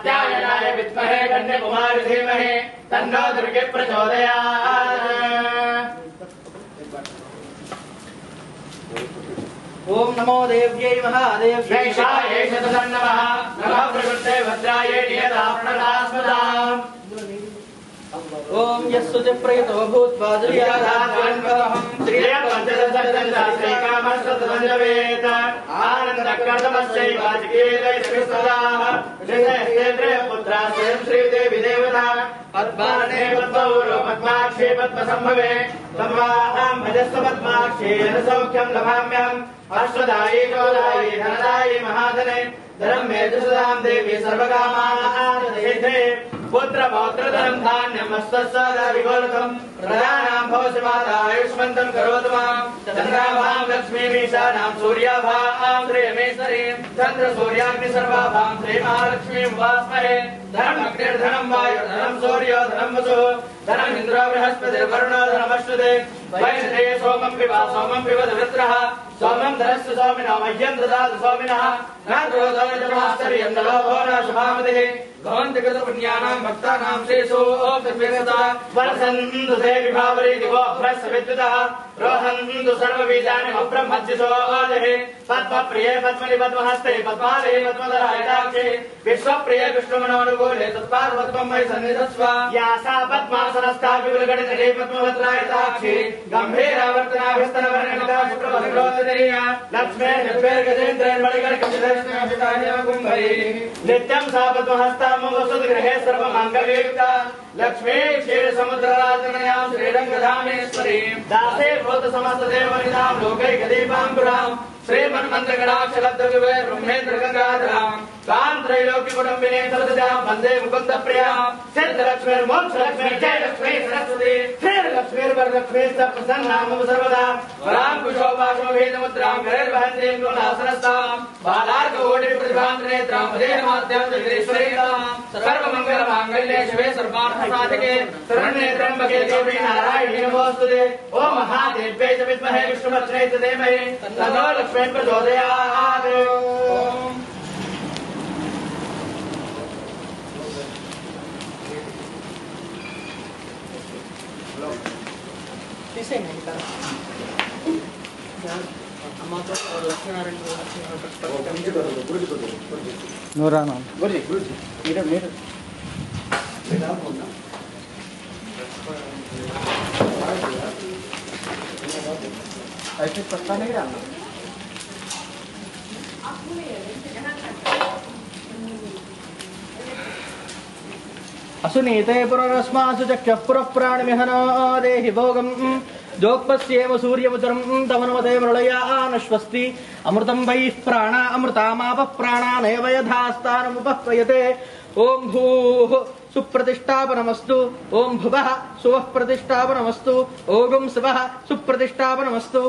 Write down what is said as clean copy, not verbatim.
कात्यायनाय विद्महे कन्याकुमारी धीमहि तन्नो दुर्गे प्रचोदयात्। ओम नमो देव्यै महादेव्यै जैषायै शतधन्नवः नमः प्रकृते भद्रायै नियताप्रणदास्मदाम्। ओम यस्सुते प्रयतो भूत्वा जयादात्मन्वहं श्रियं पञ्चदशदशकामस्तदञ्जवेत आनन्दकर्दमश्चैवाचिकेतैस्मिस्तदाः श्रीदेन्द्रे पुत्रा स्वयं श्रीदेवी देवता पद्माने पद्मौरो पद्माक्षे पद्मसम्भवे तन्वाहं भजस्व पद्माक्षे सौख्यं लभाम्यहम् अश्वदायी गोदायी धनदायी महाधने धनं मे सदां देवी सर्वकामाः पुत्र पौत्र धनं धान्यमस्तसदा विगोलकं प्रदानां भवसि माता आयुष्मन्तं करोतु मां चन्द्राभां लक्ष्मीमीशानां सूर्याभां श्रियमेश्वरीं चन्द्र सूर्याग्नि सर्वाभां श्रीमहालक्ष्मीं उपास्महे धनम् अग्निर्धनं वायुर्धनं सूर्यो धनं वसुः धनम् इन्द्रो बृहस्पतिर्वरुणो धनमश्नुते वैश्रे सोमं पिबत वृत्रः सोमं धरस्य सोमिनो मह्यं ददातु सोमिनः न क्रोधो न मास्तर्यं न लोभो न शुभामतिः भवन्ति कृतपुण्यानां भक्तानां श्रेषो सर्वेसदा वर्षन्तु ते विभावरी दिवो भ्रस्य विद्युतः रोहन्तु सर्वबीजानि ब्रह्मज्यसोऽधिः पद्मप्रिये पद्मनि पद्महस्ते पद्मालये पद्मधरायताक्षे विश्वप्रिये विष्णुमनोनुकूले तत्पार्वत्वं मयि सन्निधत्स्व या सा पद्मासनस्था विपुलगणितले पद्मभद्रायताक्षे गम्भीरावर्तनाभिस्तनवर्णनिता शुक्रवसुरोदरीया लक्ष्मीर्निर्भेर्गजेन्द्रेर्मणिगणकचिदर्शनाभितान्यवकुम्भैः नित्यं सा पद्महस्ता मम वसुतगृहे सर्वमङ्गलयुक्ता लक्ष्मी क्षीरसमुद्रराजनयां श्रीरङ्गधामेश्वरीं दासे भूत समस्त देवनिधां लोकैकदीपाङ्कुरां श्रीमन्मन्त्रगणाक्षलब्धविवे ब्रह्मेन्द्रगङ्गाधरां तां त्रैलोक्यकुटुम्बिनीं सरसजां वन्दे मुकुन्दप्रियां सिद्धलक्ष्मीर्मोक्षलक्ष्मी जयलक्ष्मी सरस्वती श्रीलक्ष्मीर्वरलक्ष्मी प्रसन्नां मम सर्वदा वरां कुशोपाशोभेदमुद्रां करैर्वहन्तीं गुणासनस्तां बालार्ककोटिप्रतिभां त्रिनेत्रां देहमाद्यां जगदीश्वरीतां सर्वमङ्गलमाङ्गल्ये शिवे सर्वार्थसाधिके शरण्ये त्र्यम्बके गौरी नारायणी नमोऽस्तुते ॐ महादेव्यै च विद्महे विष्णुपत्न्यै च धीमहि तन्नो लक्ष्मी प्रचोदयात्। नूराना ऐसे पता नहीं रहा असुनीते पुरस्मासु चक्षुः पुरः प्राणमिहनो देहि भोगम् जोक्पस्येव सूर्यमुचरं तमनुमते मृळयानश्वस्ति अमृतं वैः प्राणा अमृतामापः प्राणानेव यथास्थानमुपह्वयते ॐ भूः सुप्रतिष्ठापनमस्तु ॐ भुवः सुवः प्रतिष्ठापनमस्तु ॐ शिवः सुप्रतिष्ठापनमस्तु।